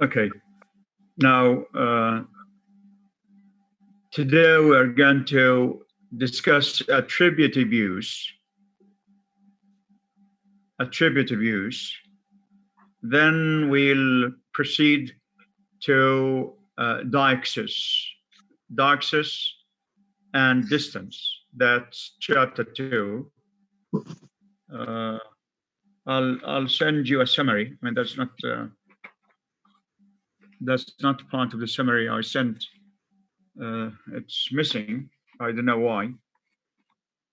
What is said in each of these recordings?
Okay. Now, today we're going to discuss attributive use. Attributive use. Then we'll proceed to deixis. Deixis and distance. That's chapter 2. I'll send you a summary. I mean, that's not part of the summary I sent. It's missing. I don't know why.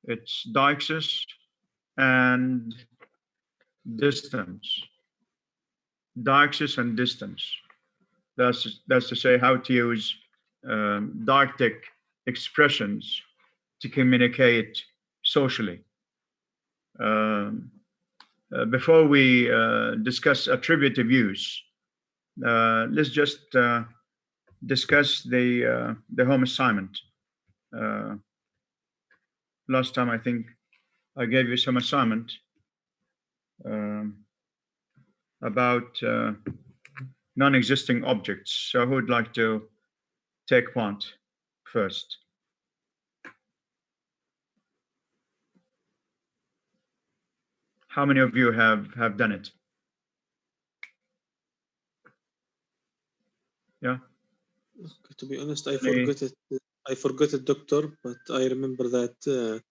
It's deixis and distance. Deixis and distance. That's to say how to use deictic expressions to communicate socially. Before we discuss attributive use, let's just discuss the home assignment. Last time I think I gave you some assignment about non-existing objects. So who would like to take part first? How many of you have done it? Yeah. To be honest, I forgot it. I forgot it, doctor. But I remember that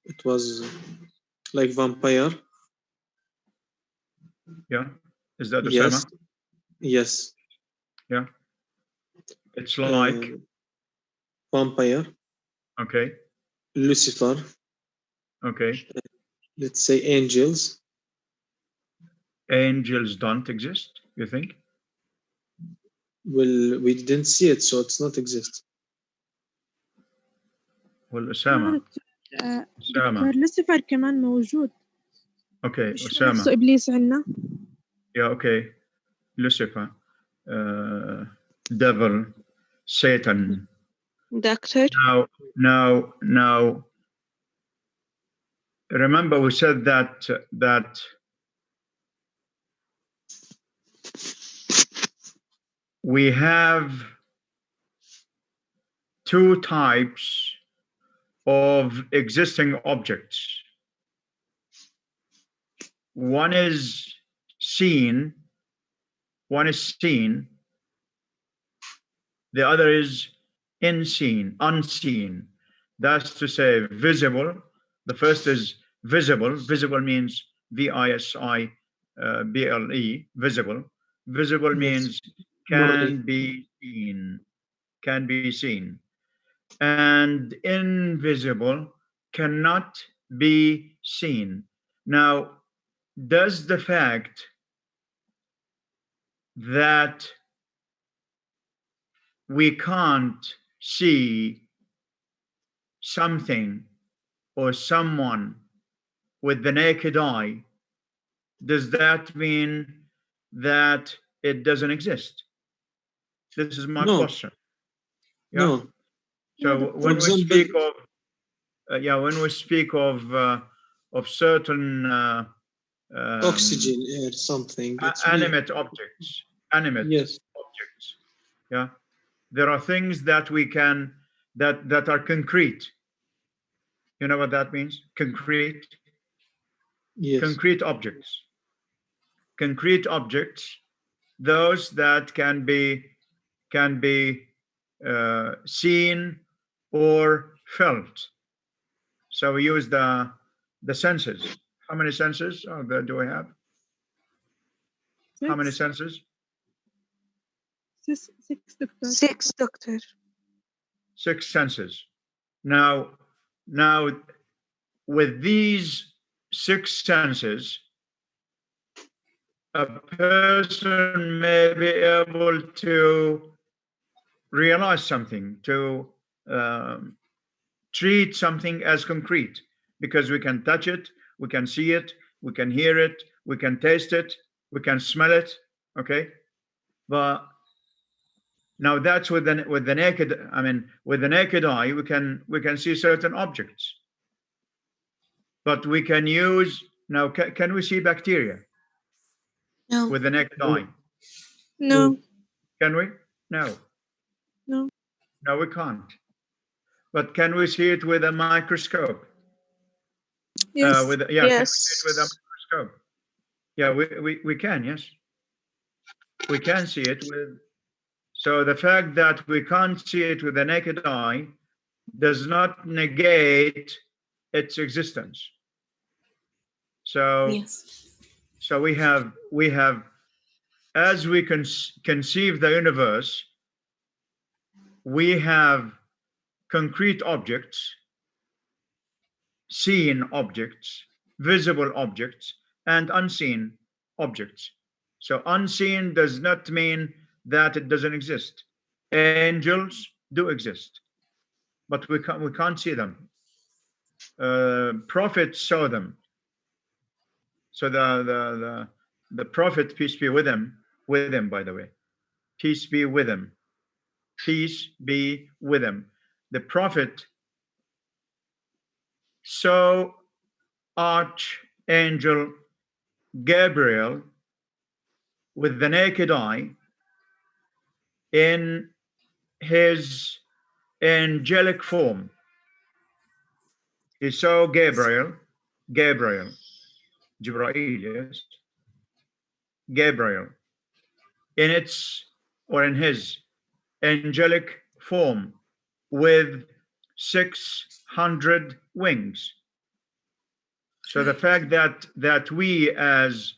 it was like vampire. Yeah. Is that Osama? Yes. Yeah. It's like vampire. Okay. Lucifer. Okay. Let's say angels. Angels don't exist, you think? Well, we didn't see it, so it's not exist. Well, Osama. دكتور لوسيفر كمان موجود. Okay, مش Osama. نفسه إبليس عنا. Yeah, okay. Lucifer, devil, Satan. Doctor. Now. Remember, we said that we have two types of existing objects. One is seen, the other is unseen. That's to say visible. The first is visible. Visible means V-I-S-I-B-L-E, visible. Visible means can be seen. And invisible cannot be seen. Now, does the fact that we can't see something or someone with the naked eye, does that mean that it doesn't exist? This is my question. Yeah? No. So when we speak of certain oxygen, air, something. Animate objects. Yeah, there are things that we can that are concrete. You know what that means? Concrete. Yes. Concrete objects. Concrete objects. Those that can be seen or felt. So we use the senses. How many senses do we have? 6. How many senses? 6, doctor. 6, doctor. 6 senses. Now, with these 6 senses, a person may be able to realize something, to treat something as concrete, because we can touch it, we can see it, we can hear it, we can taste it, we can smell it. Okay, but now that's with the naked. I mean, with the naked eye, we can see certain objects, but we can use now. Can we see bacteria? No. With the naked eye? No. Can we? No. No. No, we can't. But can we see it with a microscope? Yes. Can we see it with a microscope? Yeah, we can, yes. We can see it with. So the fact that we can't see it with the naked eye does not negate its existence. So Yes. so we have as we conceive the universe, we have concrete objects, seen objects, visible objects, and unseen objects. So unseen does not mean that it doesn't exist. Angels do exist, but we can't see them. Prophets saw them. So the prophet, peace be with him, by the way, peace be with him, peace be with him. The prophet saw Archangel Gabriel with the naked eye in his angelic form. He saw Gabriel, Jibrail, yes, Gabriel, in his angelic form with 600 wings. So the fact that we as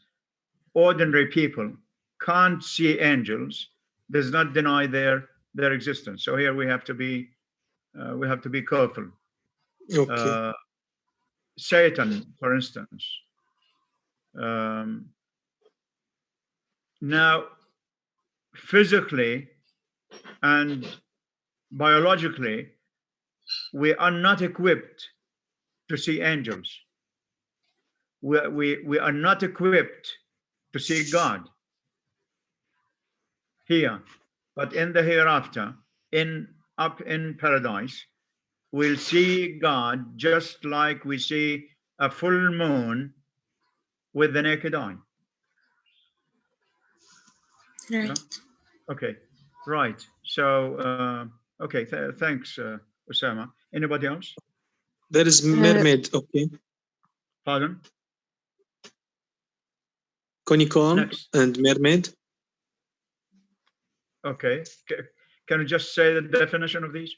ordinary people can't see angels does not deny their existence. So here we have to be careful. Okay. Satan, for instance. Now, physically and biologically, we are not equipped to see angels. We are not equipped to see God here, but in the hereafter, up in paradise, we'll see God just like we see a full moon with the naked eye. Right. Yeah? Okay, right. So, okay, thanks, Osama. Anybody else? There is mermaid. Okay. Pardon? Conicorn Next. and mermaid. Okay. Can you just say the definition of these?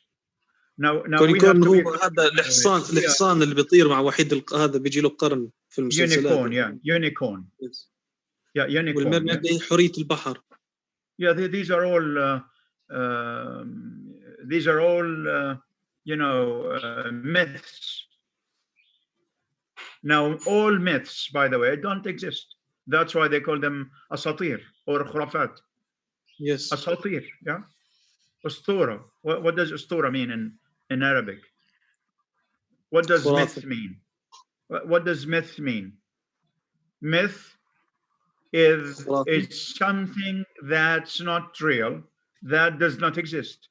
Now we have كونيكورن to هو هذا الحصان اللي بيطير مع وحيد هذا بيجي له قرن في المسلسلات. Unicorn, yeah, unicorn. Yes. Yeah, unicorn. والمرميد Yeah. هي حورية البحر. Yeah, these are all myths. Now, all myths, by the way, don't exist. That's why they call them asatir or khurafat. Yes. Asatir, yeah. Ustura. What does ustura mean in Arabic? What does myth mean? What does myth mean? Myth is something that's not real, that does not exist.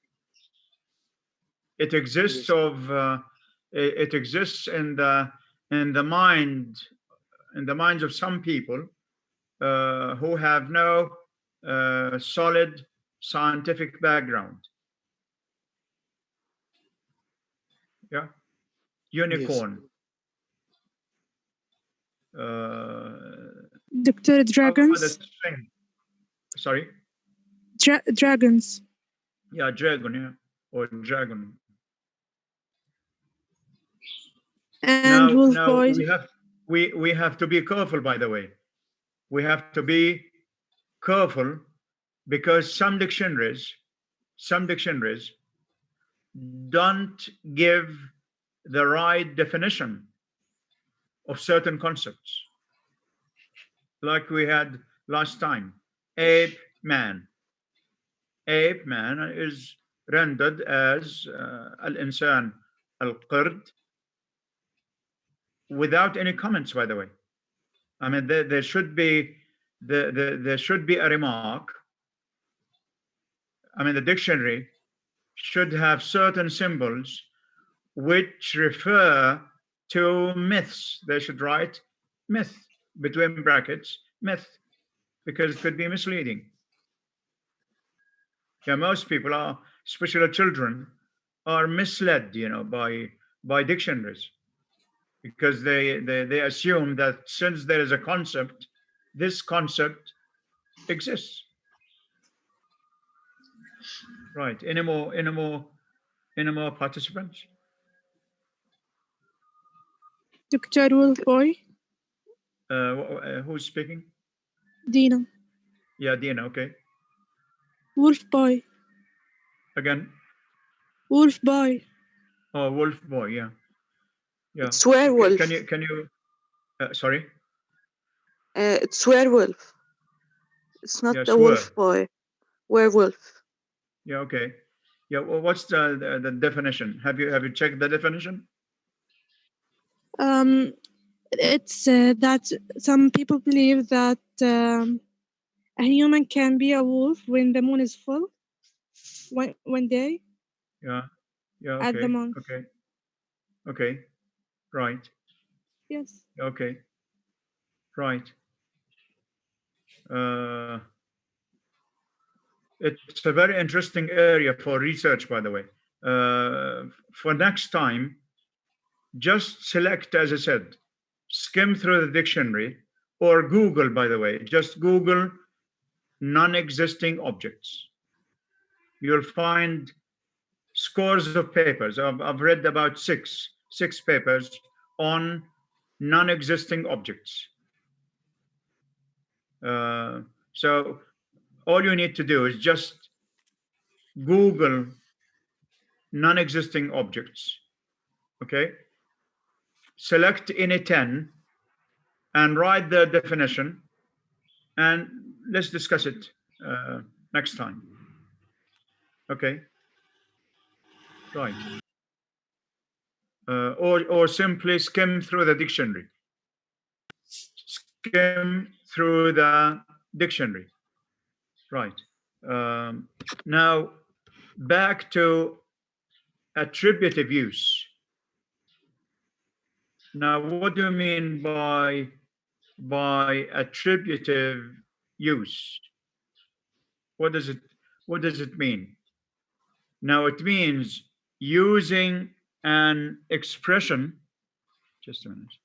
It exists it exists in the minds of some people who have no solid scientific background. Yeah, unicorn. Dr. Dragons. Sorry. Dragons. Yeah, dragon. Yeah, or dragon. And wolf boys. we have to be careful, by the way. We have to be careful because some dictionaries don't give the right definition of certain concepts. Like we had last time, ape man. Ape man is rendered as al-insan al-qird without any comments, by the way. I mean, there should be there should be a remark. I mean, the dictionary should have certain symbols which refer to myths. They should write myth between brackets, myth, because it could be misleading. Yeah, most people are, especially children, are misled, you know, by dictionaries, because they assume that since there is a concept, this concept exists. Right. Any more participants? Dr. Wolfboy, Who's speaking? Dina. Yeah, Dina. Okay. Wolfboy, Again. Wolfboy. Oh, wolf boy. Yeah. Yeah. It's werewolf. Can you? Sorry. It's werewolf. It's not Yeah, a wolf boy. Werewolf. Yeah. Okay. Yeah. Well, what's the definition? Have you checked the definition? It's that some people believe that a human can be a wolf when the moon is full, one day. Yeah. Yeah. At the Okay. month. Okay. Okay. Right. Yes. Okay. Right. It's a very interesting area for research, by the way. For next time, just select, as I said, skim through the dictionary, or Google, by the way, just Google non-existing objects. You'll find scores of papers. I've read about six papers on non-existing objects. So all you need to do is just Google non-existing objects, okay? Select any 10 and write the definition, and let's discuss it next time. Okay. Right. Or simply skim through the dictionary. Skim through the dictionary. Right. Now, back to attributive use. Now, what do you mean by attributive use? What does it mean? Now, it means using an expression. Just a minute.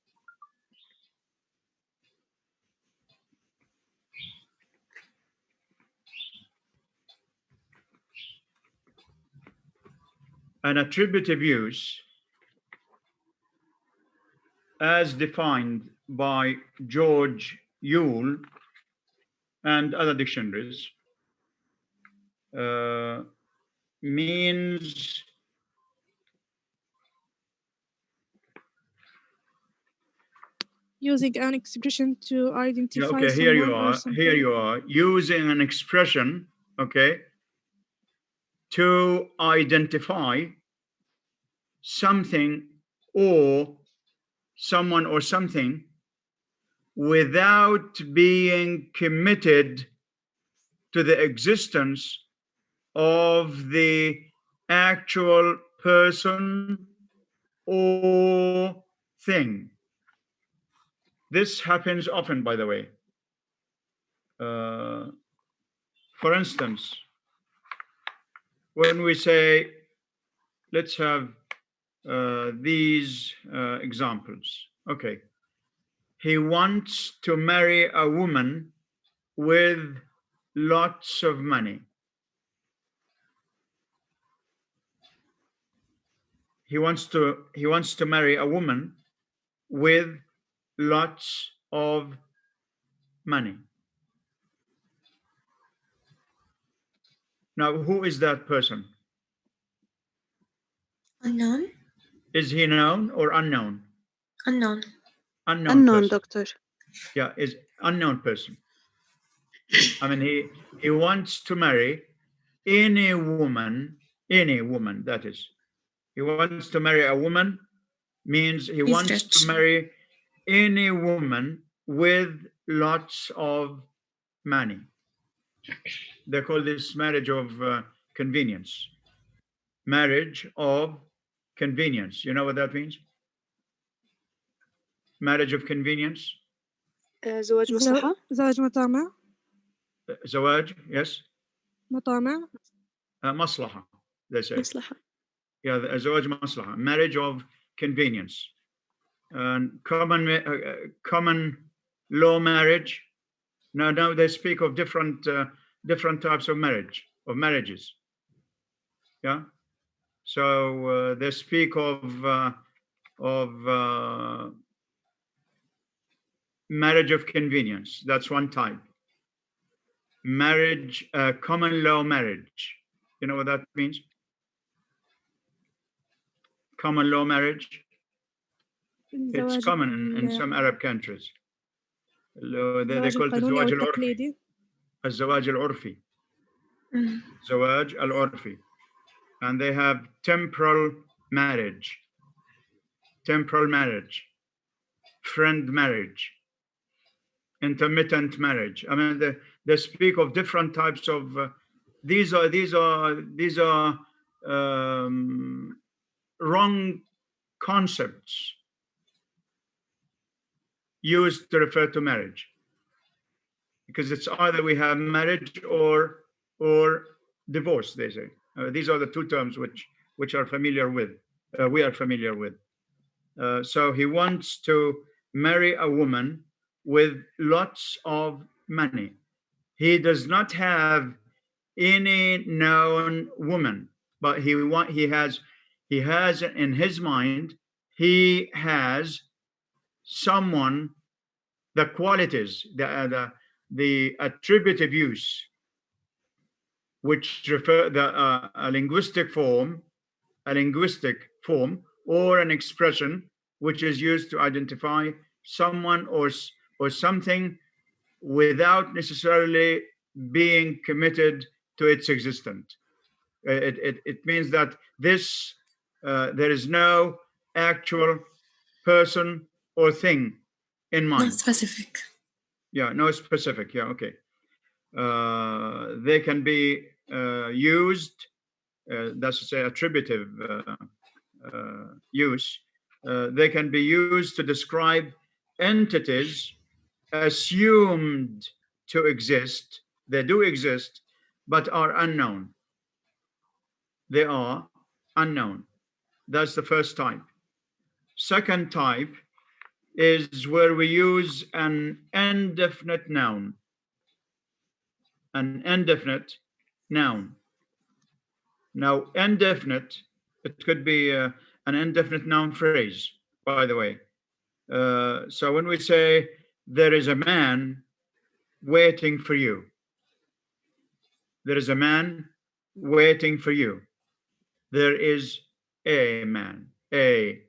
An attributive use, as defined by George Yule and other dictionaries, means Using an expression to identify okay, someone here you or are. something. Here you are using an expression, okay, to identify something or someone or something without being committed to the existence of the actual person or thing. This happens often, by the way. For instance, when we say, let's have these examples. Okay. He wants to marry a woman with lots of money. He wants to marry a woman with lots of money. Now, who is that person? Unknown. Is he known or unknown? Unknown. Unknown person. Doctor. Yeah, is unknown person. I mean, he wants to marry any woman, that is. He wants to marry a woman, means he wants to marry any woman with lots of money. They call this marriage of convenience. Marriage of convenience. You know what that means? Marriage of convenience. زواج مصلحة. زواج مطامع. زواج, yes. مطامع. maslaha, they say. مصلحة. Yeah, the زواج maslaha, marriage of convenience. And common law marriage. Now they speak of different types of marriages. Yeah. So they speak of marriage of convenience. That's one type. Marriage, common law marriage. You know what that means? Common law marriage. It's الزواج common in some Arab countries. They call it القانوني أو الزواج العرفي. التقليدي. الزواج العرفي. Mm. زواج العرفي. And they have temporal marriage, friend marriage, intermittent marriage. I mean, they speak of different types of. These are wrong concepts used to refer to marriage, because it's either we have marriage or divorce. They say these are the two terms which are familiar with. We are familiar with. So he wants to marry a woman with lots of money. He does not have any known woman, but he has in his mind, he has someone, the qualities, the attributive use, which refer a linguistic form or an expression which is used to identify someone or something without necessarily being committed to its existence. It means that this there is no actual person or thing in mind. Not specific. Yeah, no specific. Yeah, okay. They can be used, that's to say attributive use. They can be used to describe entities assumed to exist. They do exist, but are unknown. They are unknown. That's the first type. Second type is where we use an indefinite noun. An indefinite noun. Now, indefinite, it could be an indefinite noun phrase, by the way. So when we say, there is a man waiting for you. There is a man waiting for you. There is a man, a.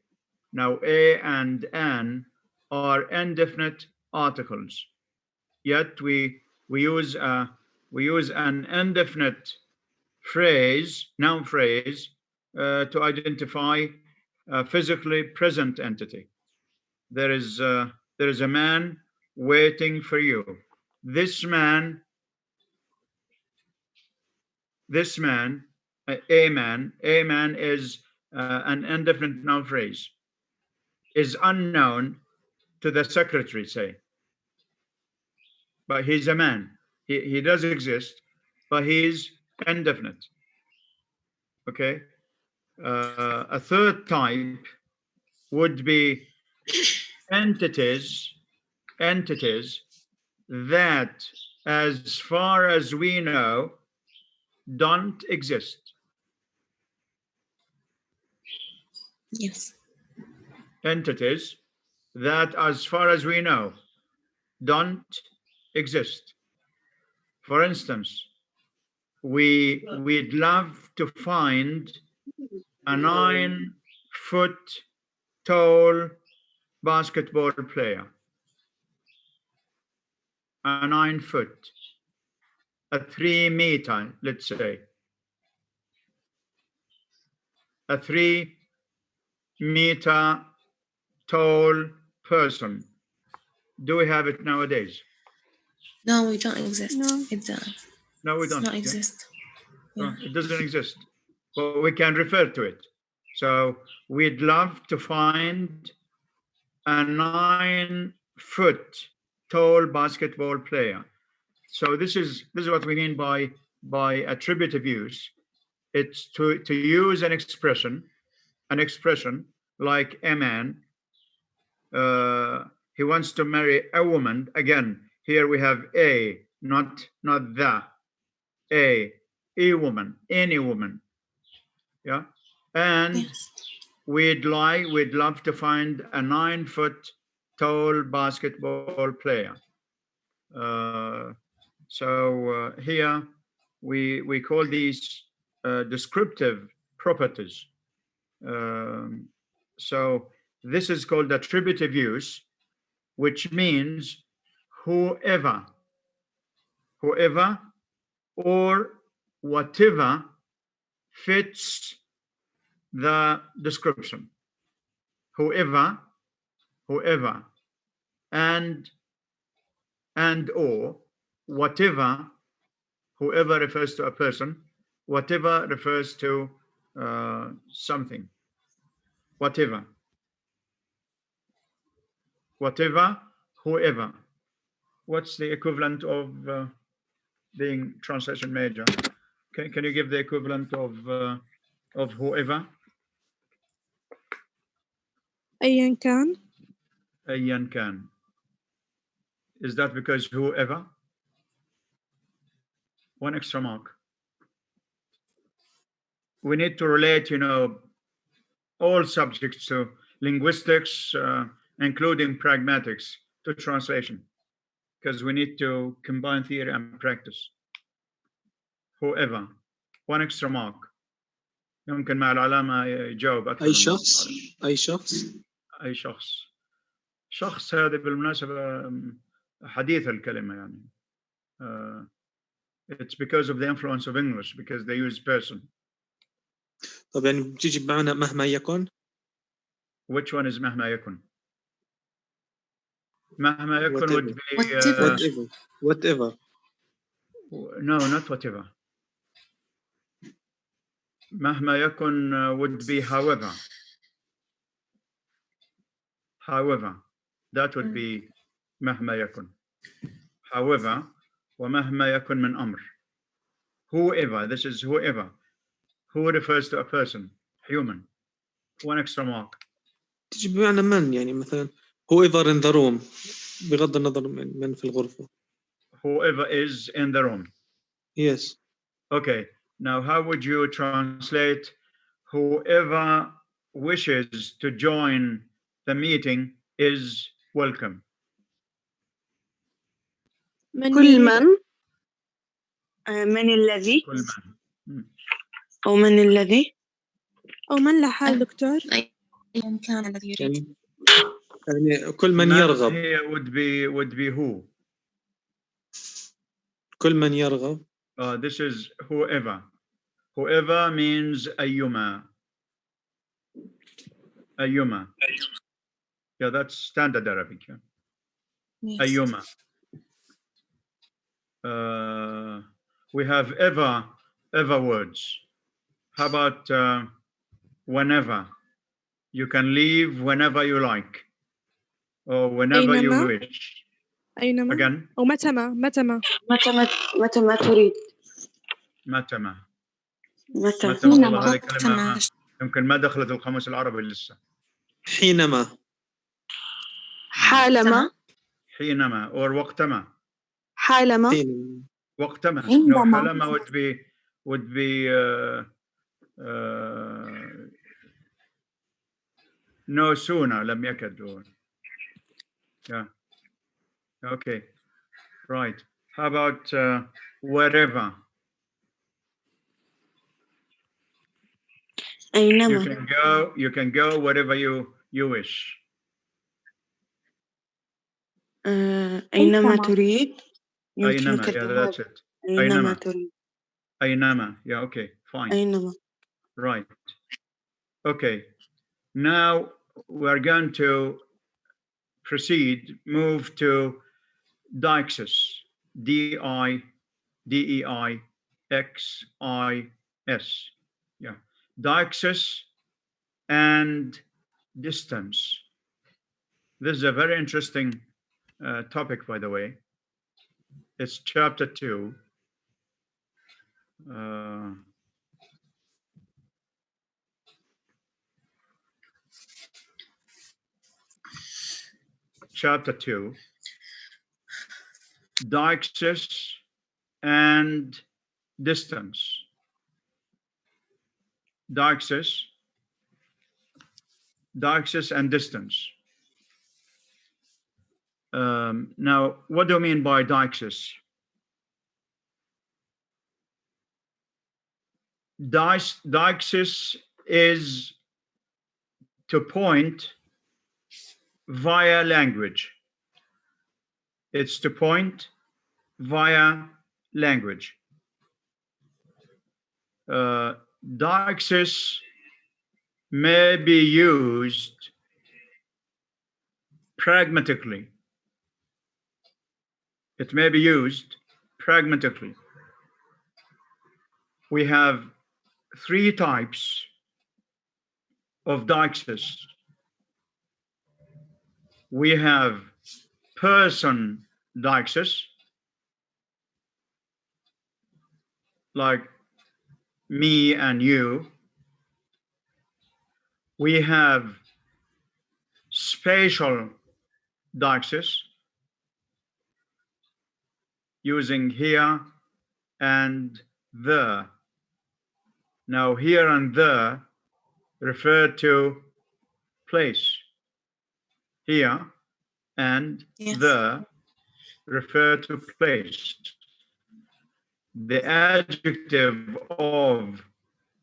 Now, a and an are indefinite articles. Yet we use an indefinite phrase, noun phrase, to identify a physically present entity. There is a man waiting for you. This man, a man is an indefinite noun phrase, is unknown to the secretary, say. But he's a man. He does exist, but he's indefinite. Okay. A third type would be entities that, as far as we know, don't exist. Yes. Entities that, as far as we know, don't exist. For instance, we'd love to find a 9-foot tall basketball player. A 9-foot, a 3-meter, let's say. A 3-meter tall person. Do we have it nowadays? No, we don't exist. No. No, we don't. Not exist. Yeah. It doesn't exist, but we can refer to it. So we'd love to find a 9-foot tall basketball player. So this is what we mean by attributive use. It's to use an expression like a man. He wants to marry a woman. Again, here we have a, not the. A woman, any woman. Yeah. And Yes. we'd love to find a 9-foot tall basketball player. Here we call these descriptive properties. So this is called attributive use, which means whoever or whatever fits the description. Whoever, and or whatever. Whoever refers to a person, whatever refers to something. Whatever, whoever. What's the equivalent of being translation major? Can you give the equivalent of whoever? أيا كان. أيا كان. Is that because whoever? One extra mark. We need to relate, all subjects to linguistics, including pragmatics, to translation, because we need to combine theory and practice. Whoever. One extra mark. يمكن مع العلامة يجاوب أكثر. أي شخص. أي شخص. شخص هذا بالمناسبة حديث الكلمة يعني. It's because of the influence of English, because they use person. طب يعني بتيجي بمعنى مهما يكن. Which one is مهما يكن? مهما يكن would be whatever. No, not whatever. مهما يكن would be however. That would be مهما يكن. However, ومهما يكن من أمر. Whoever, this is whoever. Who refers to a person, human. One extra mark. تيجي بمعنى من، يعني مثلا whoever in the room بغض النظر من في الغرفة. Whoever is in the room. Yes. Okay. Now, how would you translate whoever wishes to join the meeting is welcome? كل من الذي كل من. أو من الذي أو من له حال دكتور. أيا كان الذي يريد. يعني كل من يرغب. Here would be who. كل من يرغب. This is whoever. Whoever means أيما. أيما. Yeah, that's standard Arabic. Yeah. Yes. أيما. We have ever words. How about whenever? You can leave whenever you like, or whenever you wish. أينما. Again. أو متى ما تريد. متى والله هذه كلمة يمكن ما دخلت القاموس العربي لسه. حينما. حالما. حينما or وقتما. حالما. وقتما. No, حالما would be no sooner. لم يكد. Yeah. Okay. Right. How about wherever? أينما. You can go wherever you wish. أينما تريد. أينما. Yeah, that's it. أينما تريد. أينما. Yeah, okay, fine. أينما. Right. Okay. Now we're going to move to deixis. D-I-D-E-I-X-I-S. Yeah. Deixis and distance. This is a very interesting topic, by the way. It's chapter 2. chapter 2, Deixis and distance. Deixis and distance. Now, what do you mean by deixis? Deixis is to point via language. It's to point via language. Deixis may be used pragmatically. It may be used pragmatically. We have 3 types of deixis. We have person deixis, like me and you. We have spatial deixis, using here and there. Now, here and there refer to place. Here and there refer to place. The adjective of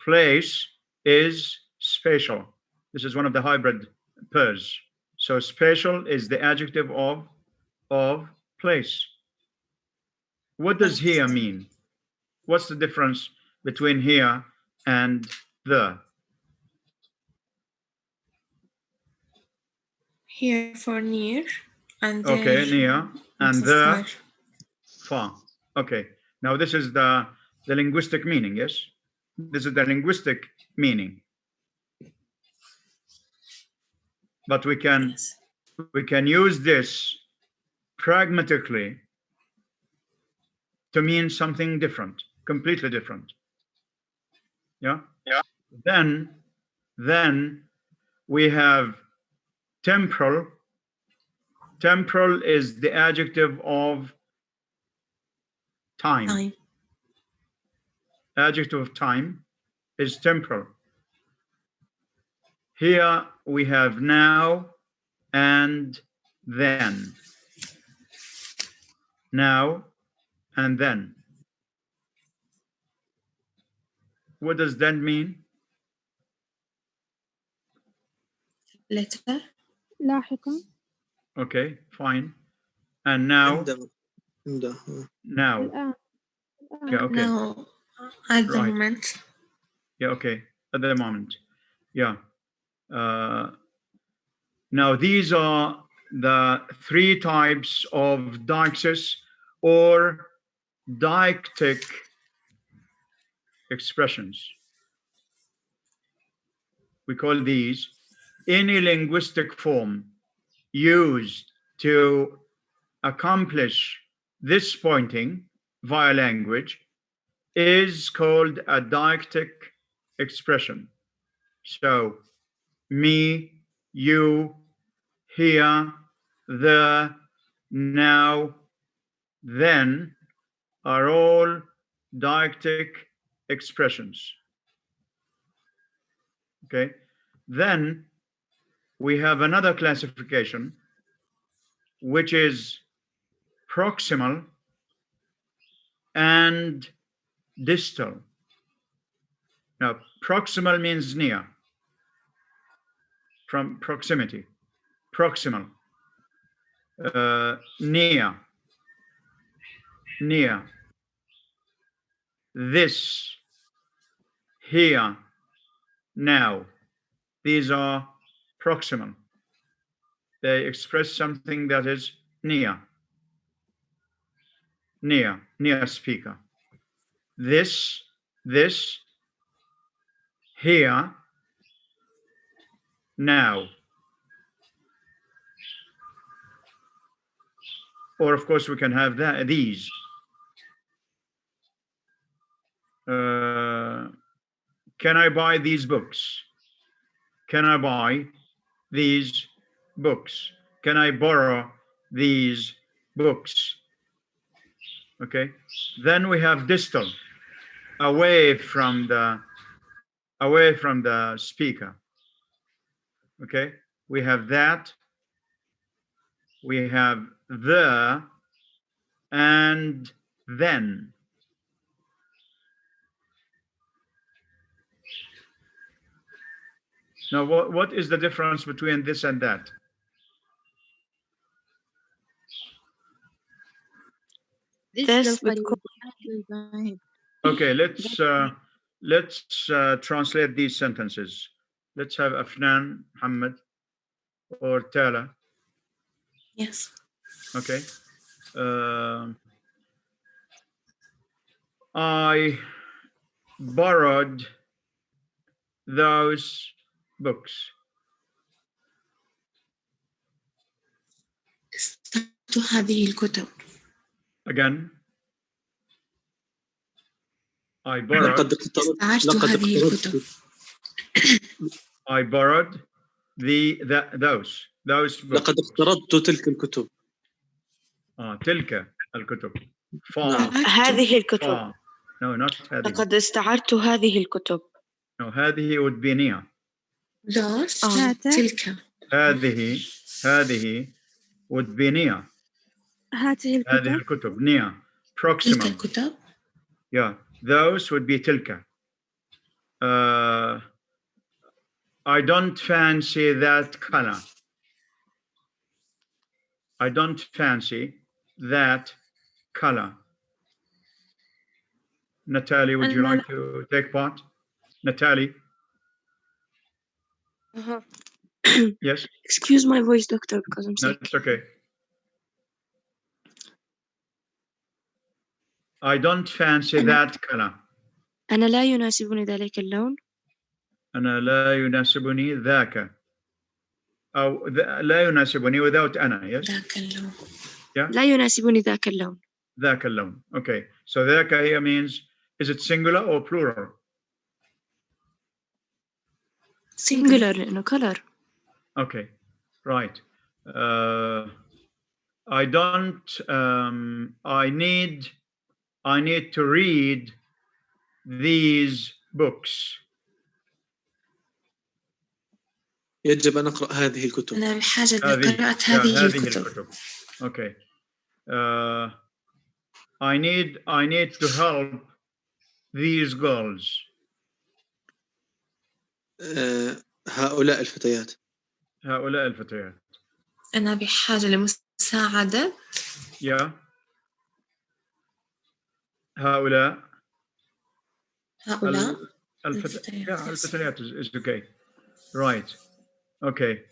place is spatial. This is one of the hybrid pairs. So spatial is the adjective of place. What does here mean? What's the difference between here and there? Here for near, and okay, near, and there far. Far. Okay. Now this is the linguistic meaning. Yes, this is the linguistic meaning. But we can use this pragmatically to mean something different, completely different. Yeah. Yeah. Then we have temporal. Temporal is the adjective of time. Adjective of time is temporal. Here we have now and then. Now and then. What does that mean? Later. لاحقا. Okay, fine. And now? Now. الآن. Yeah, okay. Now, at the Right. moment. Yeah, okay. At the moment. Yeah. Now, these are the 3 types of deixis or deictic expressions. We call these any linguistic form used to accomplish this pointing via language is called a deictic expression. So, me, you, here, there, now, then are all deictic expressions. Okay, then we have another classification, which is proximal and distal. Now, proximal means near, from proximity. Proximal, near, near. This, here, now. These are proximal. They express something that is near. Near, near speaker. This, here, now. Or of course we can have that, these. Can I buy these books? Can I buy these books? can I borrow these books? Okay, then we have distal, away from the speaker. Okay, we have that, we have the, and then. Now, what is the difference between this and that? This Okay, let's translate these sentences. Let's have Afnan, Muhammad, or Tala. Yes. Okay. I borrowed those books. استعرت هذه الكتب. Again. I borrowed. استعرت هذه الكتب. I borrowed those books. لقد اقترضت تلك الكتب. تلك الكتب. هذه الكتب. No, not هذه. لقد استعرت هذه الكتب. No, هذه would be near. Those. تلك. هذه would be near. هذه الكتب near. Proximal. تلك الكتب. Yeah, those would be تلك. I don't fancy that color. I don't fancy that color. Natalie, would you like to take part? Natalie? Yes? Excuse my voice, doctor, because I'm sick. No, it's okay. I don't fancy that color. أنا لا يناسبني ذلك اللون. أنا لا يناسبني ذاك. أو لا يناسبني without أنا, yes? ذاك اللون. Yeah? لا يناسبني ذاك اللون. ذاك اللون. Okay. So ذاك here means, is it singular or plural? Singular, لأنه color. Okay. Right. I don't, I need to read these books. يجب أن أقرأ هذه الكتب. أنا بحاجة لقراءة هذه الكتب. Okay. I need to help these girls. هؤلاء الفتيات. أنا بحاجة لمساعدة. Yeah. هؤلاء الفتيات is okay. Right. Okay.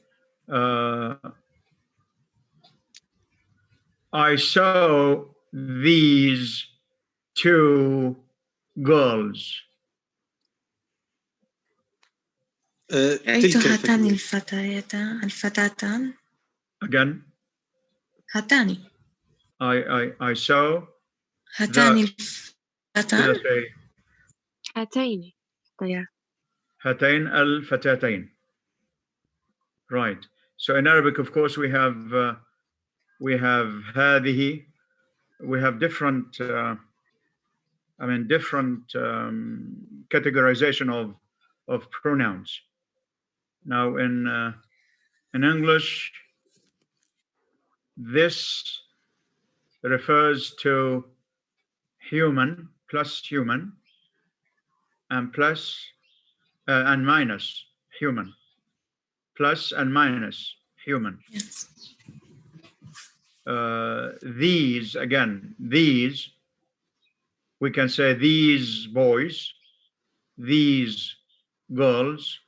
I saw these two girls. رأيت هاتان الفتاتان. Again. هاتان. I saw هاتان الفتاتان. هاتين. هاتين الفتاتين. Right. So in Arabic, of course, we have هذه. We have different, different categorization of pronouns. Now in English, this refers to human plus human and plus and minus human. Plus and minus human. Yes. These, again, these, we can say these boys, these girls,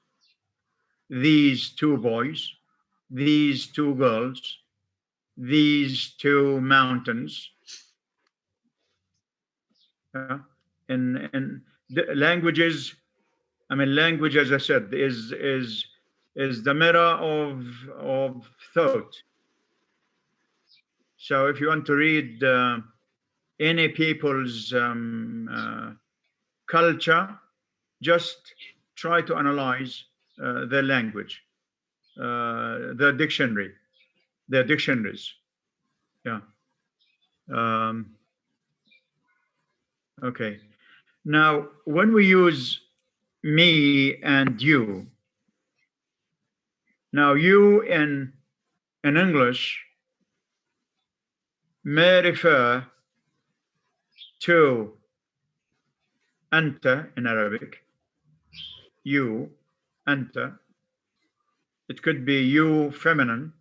these two boys, these two girls, these two mountains. In languages, language, as I said, is the mirror of thought. So if you want to read any people's culture, just try to analyze their language, their dictionary. their dictionaries. Yeah. Okay. Now, when we use me and you, now you in English may refer to anta in Arabic, you, anta. It could be you feminine,